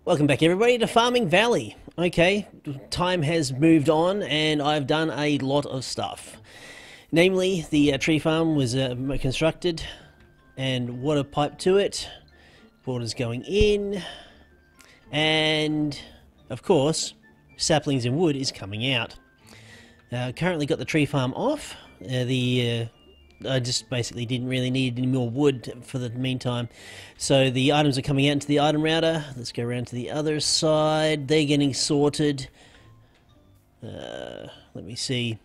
Welcome back everybody to Farming Valley. Okay, time has moved on and I've done a lot of stuff. Namely, the tree farm was constructed and water piped to it, water's going in, and of course, saplings and wood is coming out. Currently got the tree farm off. I just basically didn't really need any more wood for the meantime. So the items are coming out into the item router. Let's go around to the other side. They're getting sorted. Let me see.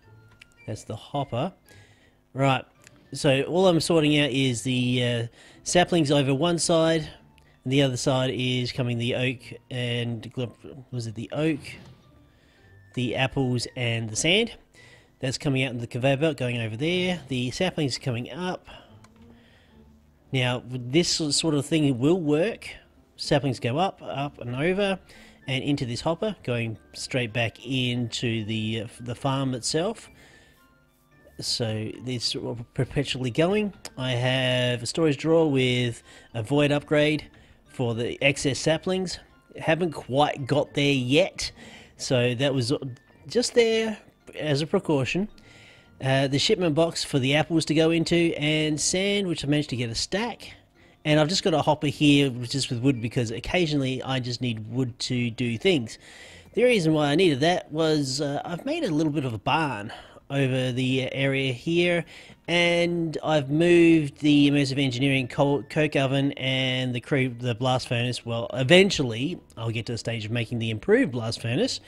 That's the hopper. Right. So all I'm sorting out is the saplings over one side. And the other side is coming the oak and... was it the oak? The apples and the sand. That's coming out in the conveyor belt, going over there. The saplings are coming up. Now, this sort of thing will work. Saplings go up, up and over, and into this hopper, going straight back into the farm itself. So this is perpetually going. I have a storage drawer with a void upgrade for the excess saplings. Haven't quite got there yet, so that was just there as a precaution. The shipment box for the apples to go into, and sand, which I managed to get a stack. And I've just got a hopper here just with wood because occasionally I just need wood to do things. The reason why I needed that was I've made a little bit of a barn over the area here, and I've moved the immersive engineering coke oven and the blast furnace. Well, eventually I'll get to the stage of making the improved blast furnace.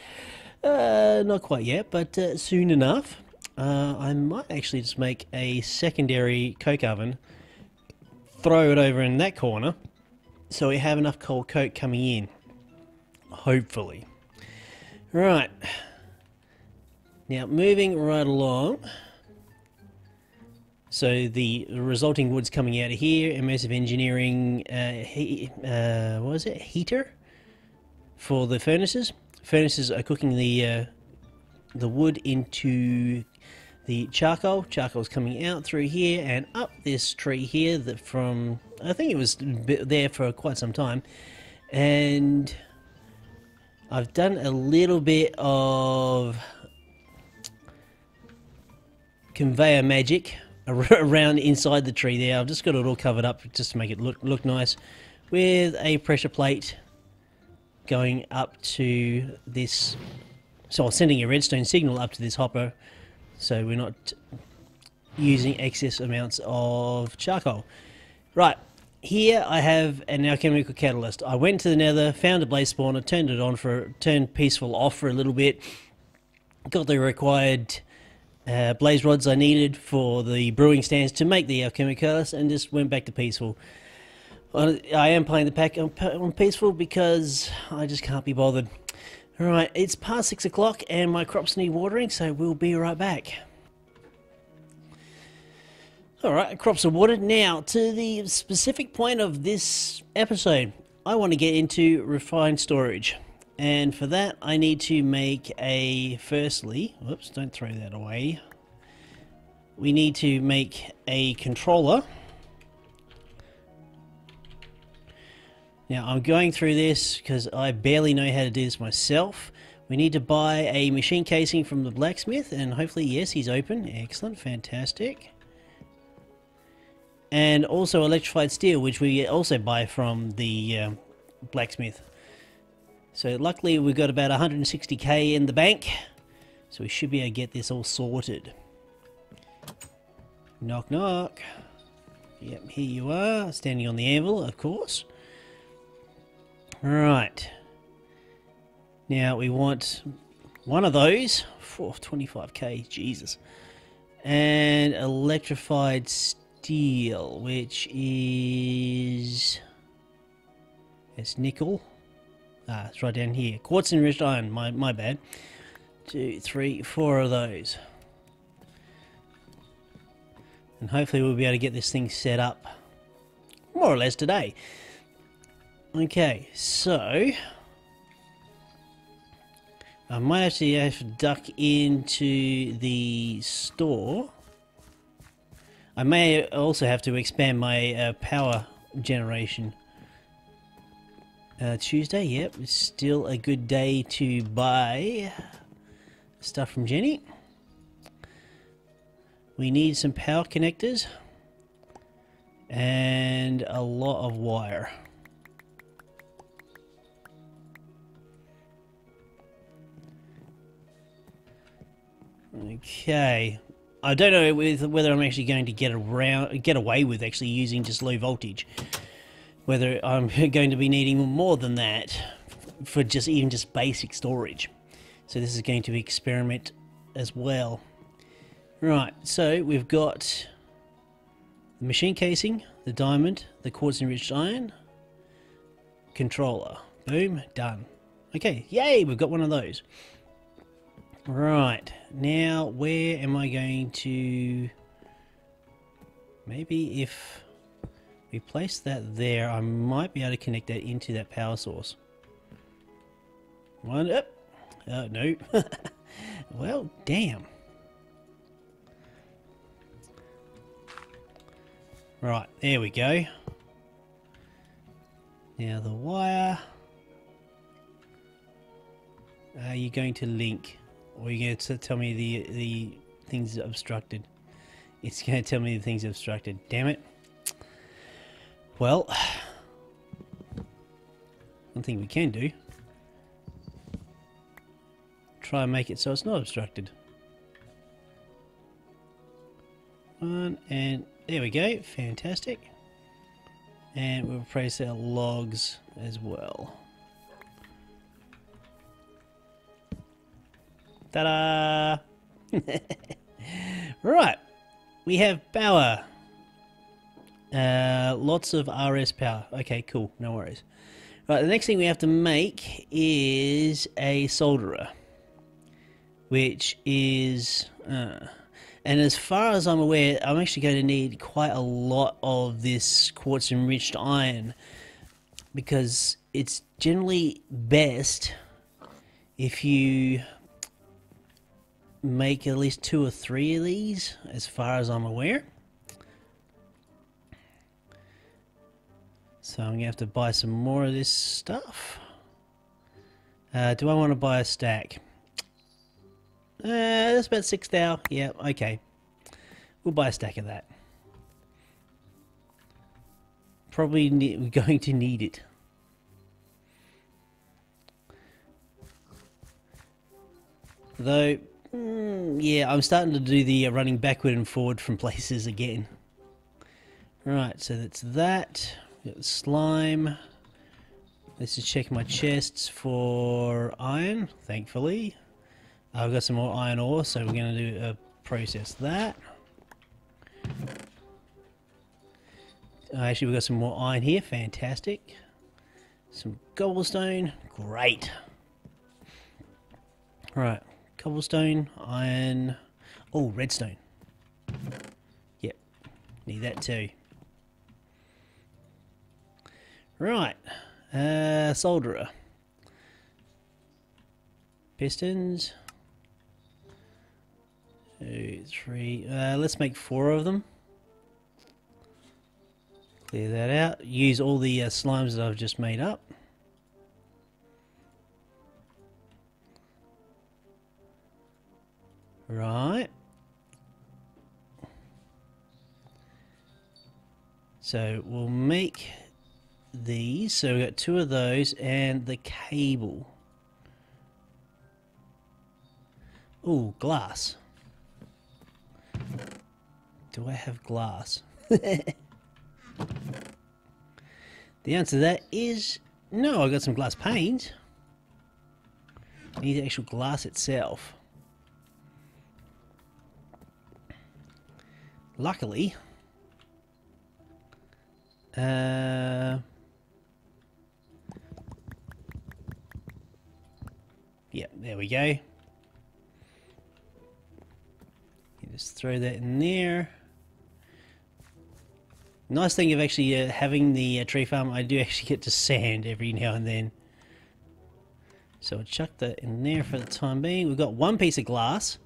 Not quite yet, but soon enough. I might actually just make a secondary coke oven, throw it over in that corner, so we have enough cold coke coming in. Hopefully. Right. Now, moving right along. So the resulting wood's coming out of here. Immersive engineering, what was it? Heater for the furnaces. Furnaces are cooking the wood into the charcoal. Charcoal's coming out through here and up this tree here that from, I think it was there for quite some time. And I've done a little bit of conveyor magic around inside the tree there. I've just got it all covered up just to make it look nice with a pressure plate going up to this, so I'm sending a redstone signal up to this hopper, so we're not using excess amounts of charcoal. Right, here I have an alchemical catalyst. I went to the nether, found a blaze spawner, turned peaceful off for a little bit, got the required blaze rods I needed for the brewing stands to make the alchemical catalyst, and just went back to peaceful. I am playing the pack on peaceful because I just can't be bothered. Alright, it's past 6 o'clock and my crops need watering, so we'll be right back. Alright, crops are watered. Now, to the specific point of this episode, I want to get into refined storage. And for that, I need to make firstly, whoops, don't throw that away. We need to make a controller. Now, I'm going through this because I barely know how to do this myself. We need to buy a machine casing from the blacksmith, and hopefully, yes, he's open. Excellent, fantastic. And also electrified steel, which we also buy from the blacksmith. So luckily, we've got about 160k in the bank, so we should be able to get this all sorted. Knock, knock. Yep, here you are, standing on the anvil, of course. Right, now we want one of those for 25k, Jesus, and electrified steel, which is, it's nickel. It's right down here. Quartz enriched iron, my bad. 2, 3, 4 of those, and hopefully we'll be able to get this thing set up more or less today. Okay, so I might actually have to duck into the store. I may also have to expand my power generation Tuesday, yep, it's still a good day to buy stuff from Jenny. We need some power connectors and a lot of wire. Okay, I don't know whether I'm actually going to get away with actually using just low voltage. Whether I'm going to be needing more than that for even just basic storage. So this is going to be experiment as well. Right, so we've got the machine casing, the diamond, the quartz enriched iron, controller. Boom, done. Okay, yay, we've got one of those. Right, now where am I going to... Maybe if we place that there, I might be able to connect that into that power source. One up. No. Well, damn. Right, there we go. Now the wire. Are you going to link? Or are you going to tell me the things obstructed? It's going to tell me the things obstructed. Damn it. Well, one thing we can do. Try and make it so it's not obstructed. One, and there we go. Fantastic. And we'll replace our logs as well. Ta-da! Right, we have power. Lots of RS power. Okay, cool, no worries. Right, the next thing we have to make is a solderer, which is... and as far as I'm aware, I'm actually going to need quite a lot of this quartz enriched iron, because it's generally best if you make at least 2 or 3 of these, as far as I'm aware. So I'm going to have to buy some more of this stuff. Do I want to buy a stack? That's about 6 thou. Yeah, okay. We'll buy a stack of that. Probably we're going to need it. Though, yeah, I'm starting to do the running backward and forward from places again. Right, so that's that. We've got the slime. Let's just check my chests for iron, thankfully. I've got some more iron ore, so we're going to do process that. Actually, we've got some more iron here, fantastic. Some cobblestone, great. Right, cobblestone, iron, oh, redstone. Yep, need that too. Right, solderer. Pistons. 2, 3, let's make 4 of them. Clear that out. Use all the slimes that I've just made up. Right. So we'll make these. So we've got 2 of those and the cable. Ooh, glass. Do I have glass? The answer to that is no. I got some glass panes. I need the actual glass itself. Luckily, yeah, there we go. You just throw that in there. Nice thing of actually having the tree farm, I do actually get to sand every now and then. So I'll chuck that in there for the time being. We've got 1 piece of glass.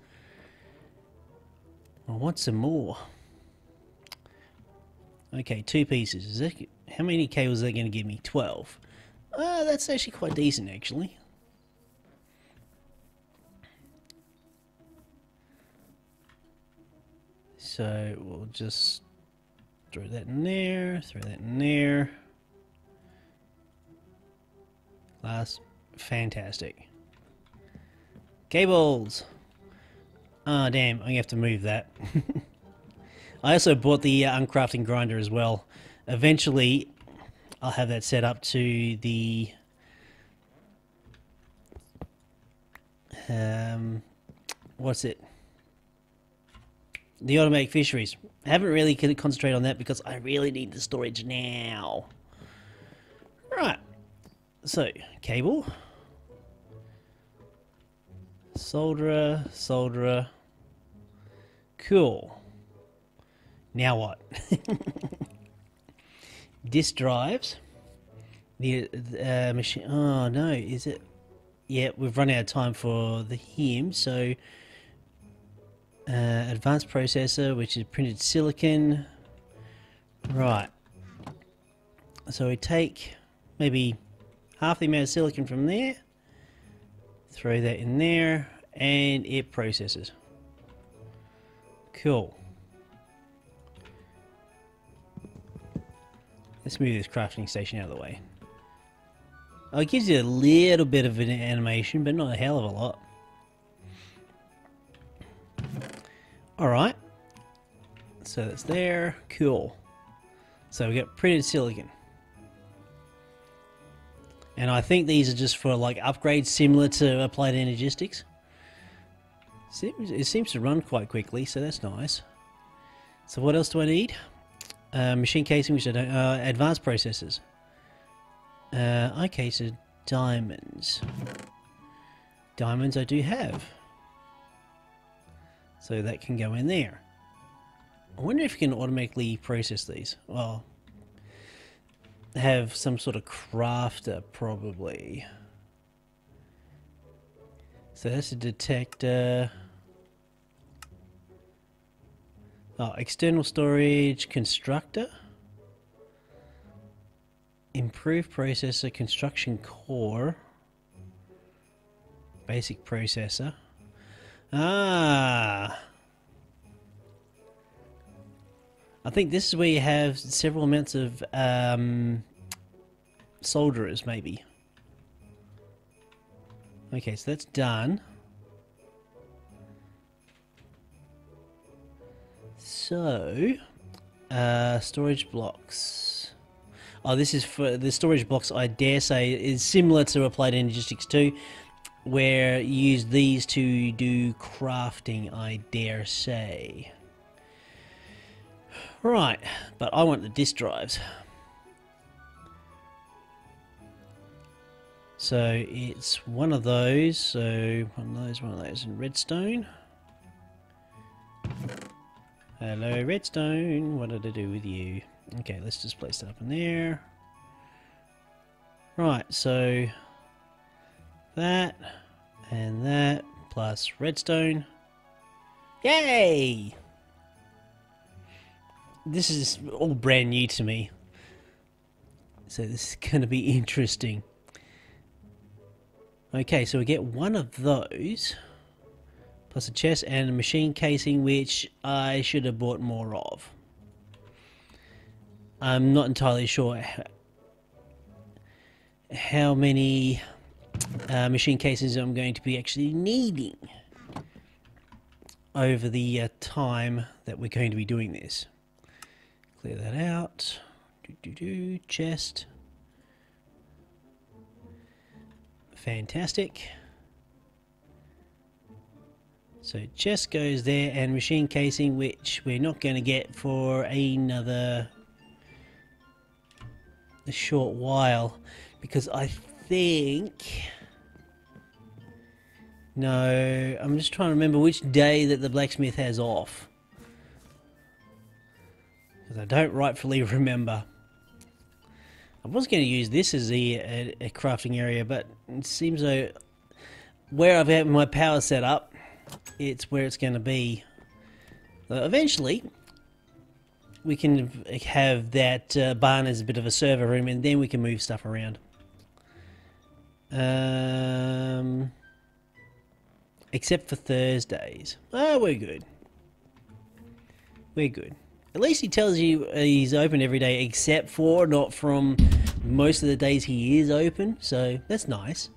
I want some more. Okay, 2 pieces. Is that, how many cables are they going to give me? 12. That's actually quite decent, actually. So we'll just throw that in there, throw that in there. Glass, fantastic. Cables. Ah, damn, I have to move that. I also bought the uncrafting grinder as well. Eventually, I'll have that set up to the what's it? The automatic fisheries. I haven't really concentrated on that because I really need the storage now. Right. So, cable. Solderer, solderer. Cool. Now what? Disk drives. The machine. Oh no, is it? Yeah, we've run out of time for the him. So, advanced processor, which is printed silicon. Right. So we take maybe half the amount of silicon from there. Throw that in there, and it processes. Cool. Let's move this crafting station out of the way. Oh, it gives you a little bit of an animation, but not a hell of a lot. Alright. So that's there. Cool. So we got printed silicon. And I think these are just for like upgrades similar to Applied Energistics. It seems to run quite quickly, so that's nice. So what else do I need? Machine casing, which I don't... advanced processors. Okay, so diamonds. Diamonds I do have. So that can go in there. I wonder if you can automatically process these. Well, have some sort of crafter, probably. So that's a detector. Oh, external storage, constructor. Improved processor, construction core. Basic processor. Ah! I think this is where you have several amounts of solderers, maybe. Okay, so that's done. So, storage blocks. Oh, this is for the storage blocks, I dare say, is similar to Applied Energistics 2, where you use these to do crafting, I dare say. Right, but I want the disk drives. So it's one of those, so one of those in redstone. Hello redstone, what did I do with you? Okay, let's just place that up in there. Right, so that and that plus redstone. Yay! This is all brand new to me, so this is going to be interesting. Okay, so we get one of those, plus a chest and a machine casing, which I should have bought more of. I'm not entirely sure how many machine casings I'm going to be actually needing over the time that we're going to be doing this. Clear that out. Chest. Fantastic. So chest goes there, and machine casing, which we're not going to get for another a short while, because I think... No, I'm just trying to remember which day that the blacksmith has off, because I don't rightfully remember. I was going to use this as a crafting area, but it seems though where I've had my power set up, it's where it's going to be. Eventually, we can have that barn as a bit of a server room, and then we can move stuff around. Except for Thursdays. Oh, we're good. We're good. At least he tells you he's open every day, except for not from most of the days he is open, so that's nice.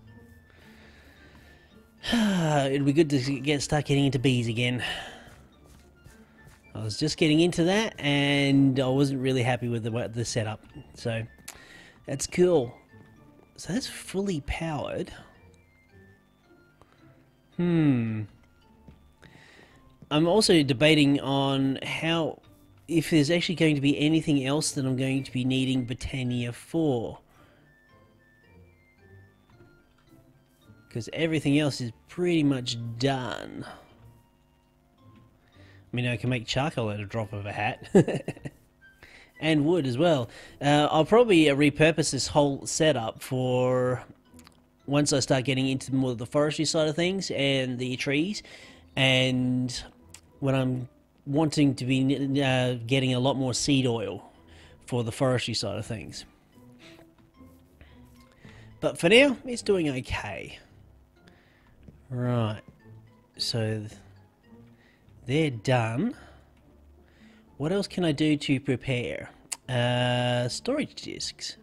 It'd be good to start getting into bees again. I was just getting into that, and I wasn't really happy with the setup, so that's cool. So that's fully powered. I'm also debating on if there's actually going to be anything else that I'm going to be needing Botania for. Because everything else is pretty much done. I mean, I can make charcoal at a drop of a hat. And wood as well. I'll probably repurpose this whole setup for once I start getting into more of the forestry side of things and the trees, and when I'm wanting to be getting a lot more seed oil for the forestry side of things. But for now, it's doing okay. Right, so they're done. What else can I do to prepare? Storage discs.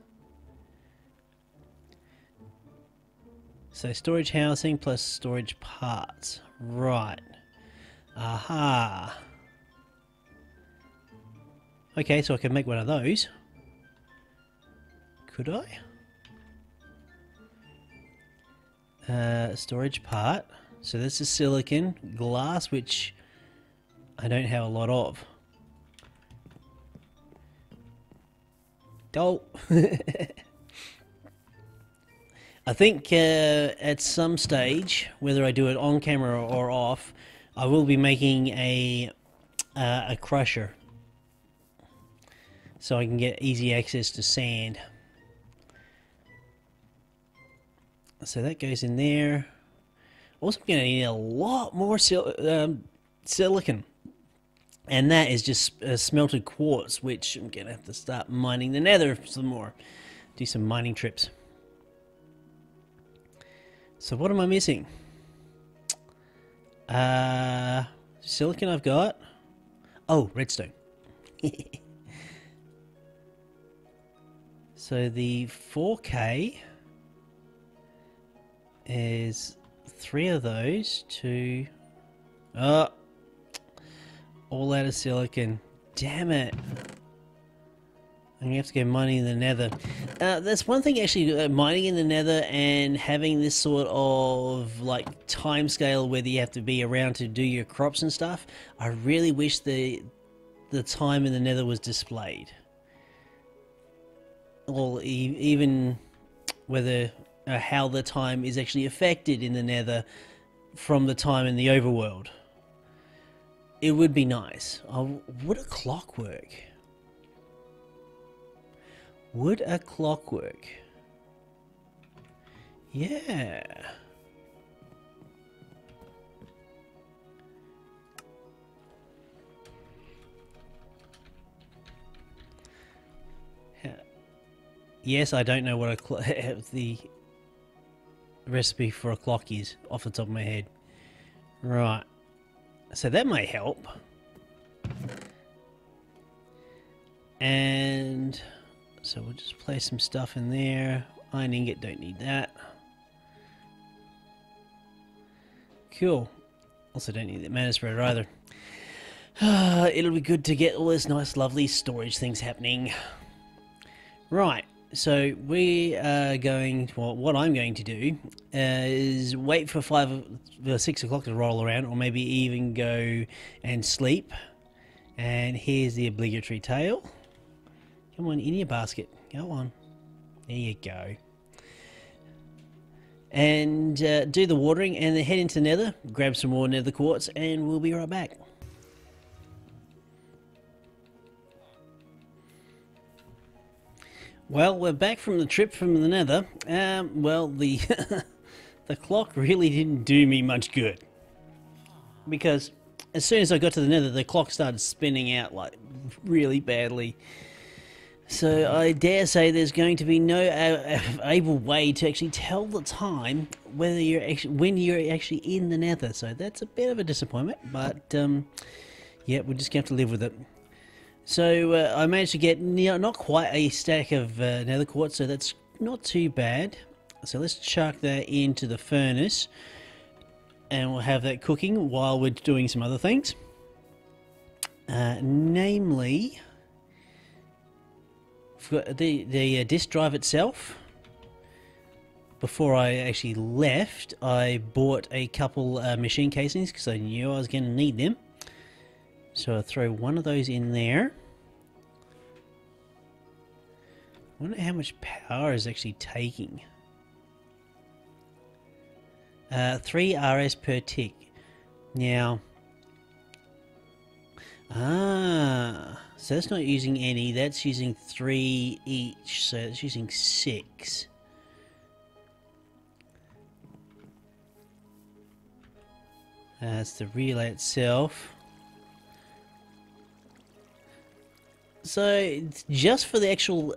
So storage housing plus storage parts. Right. Aha. Okay, so I can make one of those. Could I? Storage part. So this is silicon. Glass, which I don't have a lot of. Oh. I think at some stage, whether I do it on camera or off, I will be making a crusher, so I can get easy access to sand. So that goes in there. Also, I'm going to need a lot more silicon, and that is just smelted quartz, which I'm going to have to start mining the nether some more. Do some mining trips. So what am I missing? Silicon I've got. Oh, redstone. So the 4K is 3 of those, 2. Oh, all out of silicon. Damn it. I'm gonna have to go mining in the nether. That's one thing actually, mining in the nether and having this sort of like time scale where you have to be around to do your crops and stuff. I really wish the time in the nether was displayed. Or even whether how the time is actually affected in the nether from the time in the overworld. It would be nice. Would a clock work? Would a clock work? Yeah. Yes, I don't know what the recipe for a clock is off the top of my head. Right. So that may help. And so we'll just place some stuff in there. Iron ingot, don't need that. Cool. Also don't need that mana spreader either. It'll be good to get all this nice lovely storage things happening. Right. So we are going to, well, what I'm going to do is wait for 6 o'clock to roll around, or maybe even go and sleep. And here's the obligatory tail. Come on, in your basket. Go on. There you go. And do the watering and then head into nether, grab some more nether quartz, and we'll be right back. Well, we're back from the trip from the nether. Well, the the clock really didn't do me much good, because as soon as I got to the nether, the clock started spinning out like really badly. So I dare say there's going to be no able way to actually tell the time whether you're actually when you're actually in the Nether. So that's a bit of a disappointment, but yeah, we're just going to have to live with it. So I managed to get not quite a stack of nether quartz, so that's not too bad. So let's chuck that into the furnace, and we'll have that cooking while we're doing some other things. Namely, we've got the disk drive itself. Before I actually left, I bought a couple machine casings because I knew I was going to need them. So I'll throw one of those in there. I wonder how much power is actually taking. 3 RS per tick. Now, so that's not using any, that's using 3 each, so it's using 6. That's the relay itself. So just for the actual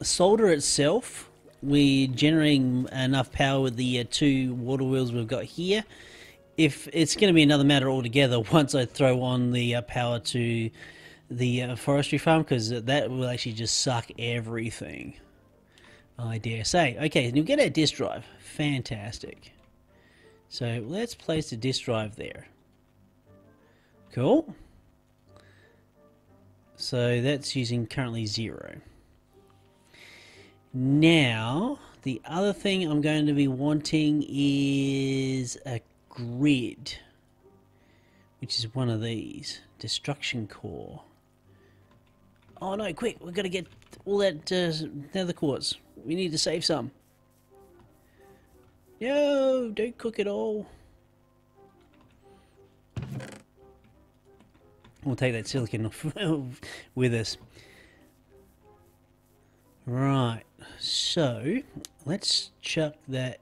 solder itself, we're generating enough power with the 2 water wheels we've got here. If it's going to be another matter altogether once I throw on the power to the forestry farm, because that will actually just suck everything, I dare say. Okay, and you'll get a disk drive. Fantastic. So let's place the disk drive there. Cool. So that's using currently 0. Now, the other thing I'm going to be wanting is a grid, which is one of these. Destruction core. Oh no, quick, we've got to get all that nether quartz. We need to save some. No, don't cook it all. We'll take that silicon with us. Right, so let's chuck that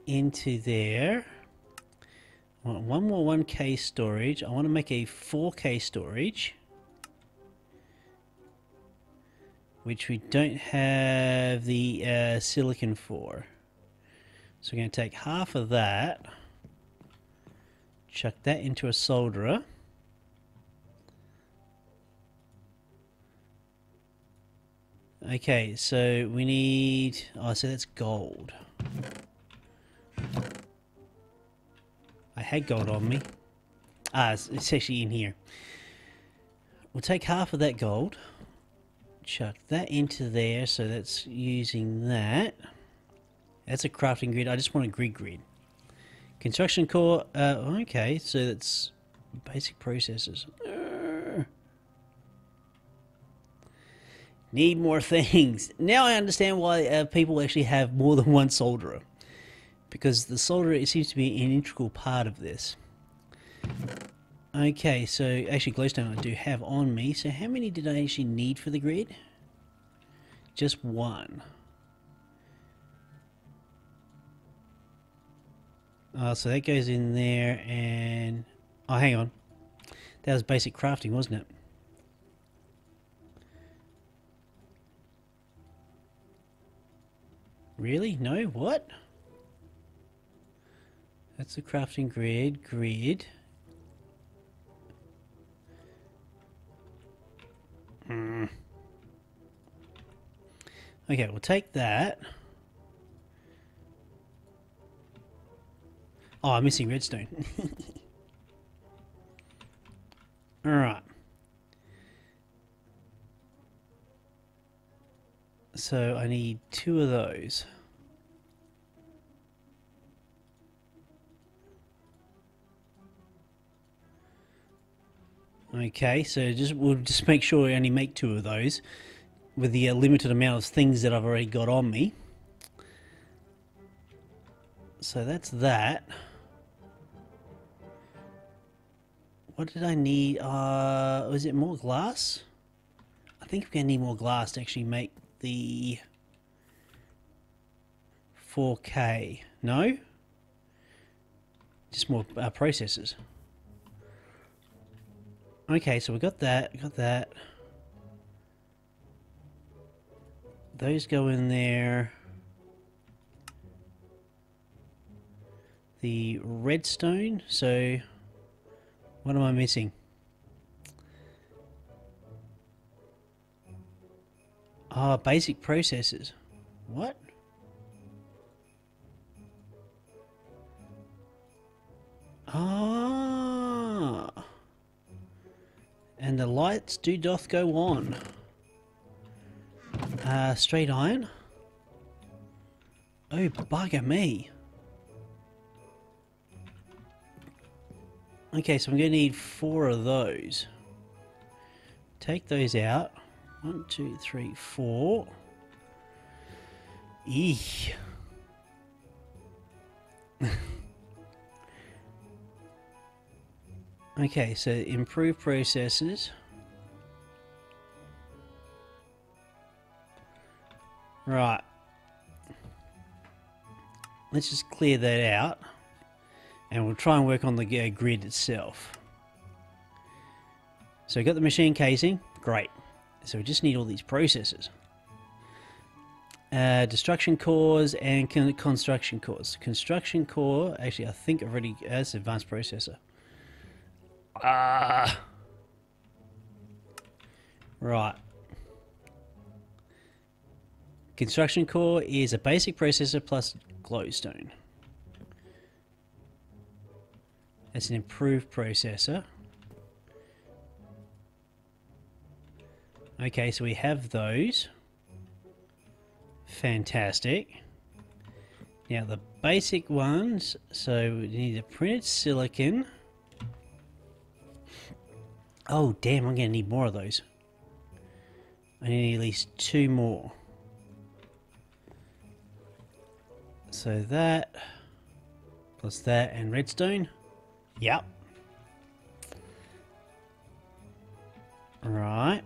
into there. I want one more 1K storage. I want to make a 4K storage, which we don't have the silicon for. So we're going to take half of that, chuck that into a solderer. Okay, so we need, oh, so that's gold. I had gold on me. It's actually in here. We'll take half of that gold, chuck that into there, so that's using that. That's a crafting grid. I just want a grid. Construction core, okay, so that's basic processes. Need more things. Now I understand why people actually have more than one solderer. Because the solderer, it seems to be an integral part of this. Okay, so actually glowstone I do have on me. So how many did I actually need for the grid? Just 1. So that goes in there and... oh, hang on. That was basic crafting, wasn't it? Really? No? What? That's the crafting grid. Okay, we'll take that. Oh, I'm missing redstone. Alright. So I need 2 of those. Okay, so we'll just make sure we only make 2 of those with the limited amount of things that I've already got on me. So that's that. What did I need? Was it more glass? I think we're going to need more glass to actually make the 4K. No? Just more processors. Okay, so we got that, those go in there. The redstone, so what am I missing? Ah, basic processes. What? Ah, and the lights doth go on. Straight iron. Oh, bugger me. Okay, so I'm going to need 4 of those. Take those out. 1, 2, 3, 4. Eek. Okay, so improve processes. Right. Let's just clear that out. And we'll try and work on the grid itself. So we've got the machine casing. Great. So we just need all these processes. Destruction cores and construction cores. Construction core, actually I think I've already, that's advanced processor. Right. Construction core is a basic processor plus glowstone. It's an improved processor. Okay, so we have those. Fantastic. Now the basic ones, so we need a printed silicon. Oh damn, I'm gonna need more of those. I need at least 2 more. So that, plus that and redstone. Yep. Right.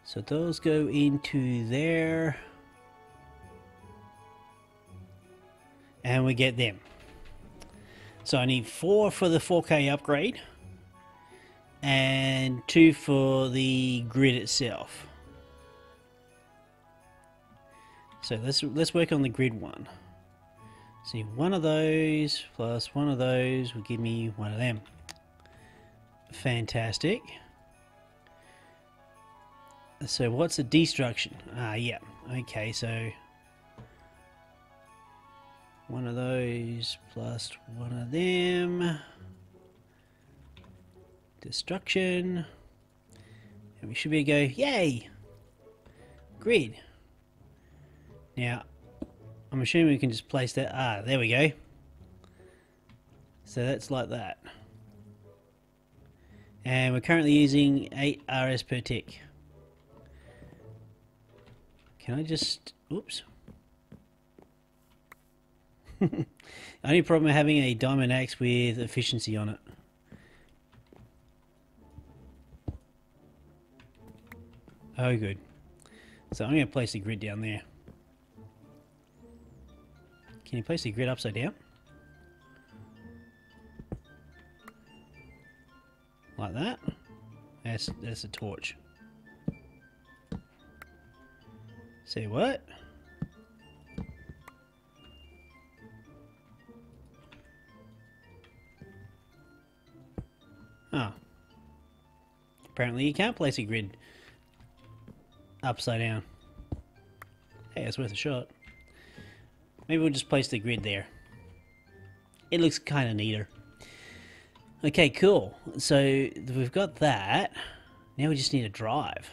So those go into there. And we get them. So I need 4 for the 4K upgrade. And 2 for the grid itself. So let's work on the grid one. See, 1 of those plus 1 of those will give me 1 of them. Fantastic. So what's the destruction? Yeah. Okay, so 1 of those plus 1 of them. Destruction. And we should be able to go, yay! Grid. Now, I'm assuming we can just place that. There we go. So that's like that. And we're currently using 8 RS per tick. Can I just... Oops. Only problem having a diamond axe with efficiency on it. Oh, good. So I'm going to place the grid down there. Can you place the grid upside down? Like that? That's a torch. Say what? Oh. Apparently you can't place a grid upside down. Hey, it's worth a shot. Maybe we'll just place the grid there. It looks kind of neater. Okay, cool. So we've got that. Now we just need a drive.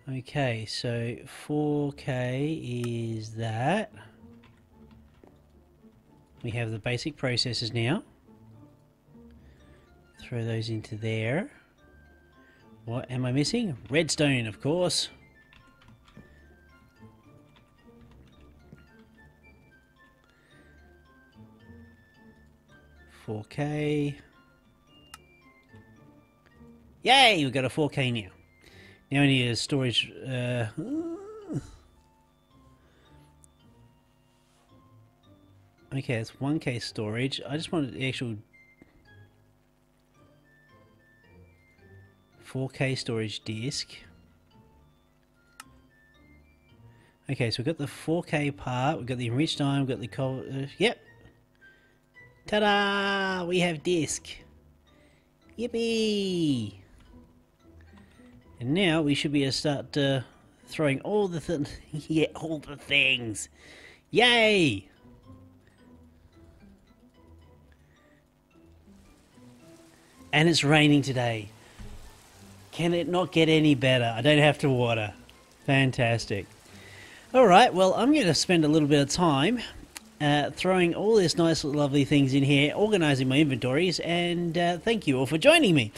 Okay, so 4K is that. We have the basic processors now. Throw those into there. What am I missing? Redstone, of course. $4K. Yay! We've got a 4K now. Now we need a storage. Okay, it's 1K storage. I just wanted the actual 4K storage disk. Okay, so we've got the 4K part, we've got the enriched iron, we've got the coal. Yep. Ta-da! We have disk. Yippee! And now we should be able to start throwing all the yeah, all the things. Yay! And it's raining today. Can it not get any better? I don't have to water. Fantastic. Alright, well, I'm going to spend a little bit of time throwing all this nice lovely things in here, organising my inventories, and thank you all for joining me.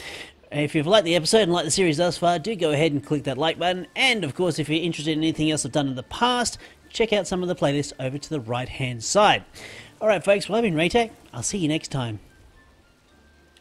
If you've liked the episode and liked the series thus far, do go ahead and click that like button, and of course if you're interested in anything else I've done in the past, check out some of the playlists over to the right hand side. Alright folks, well I've been Raetac, I'll see you next time.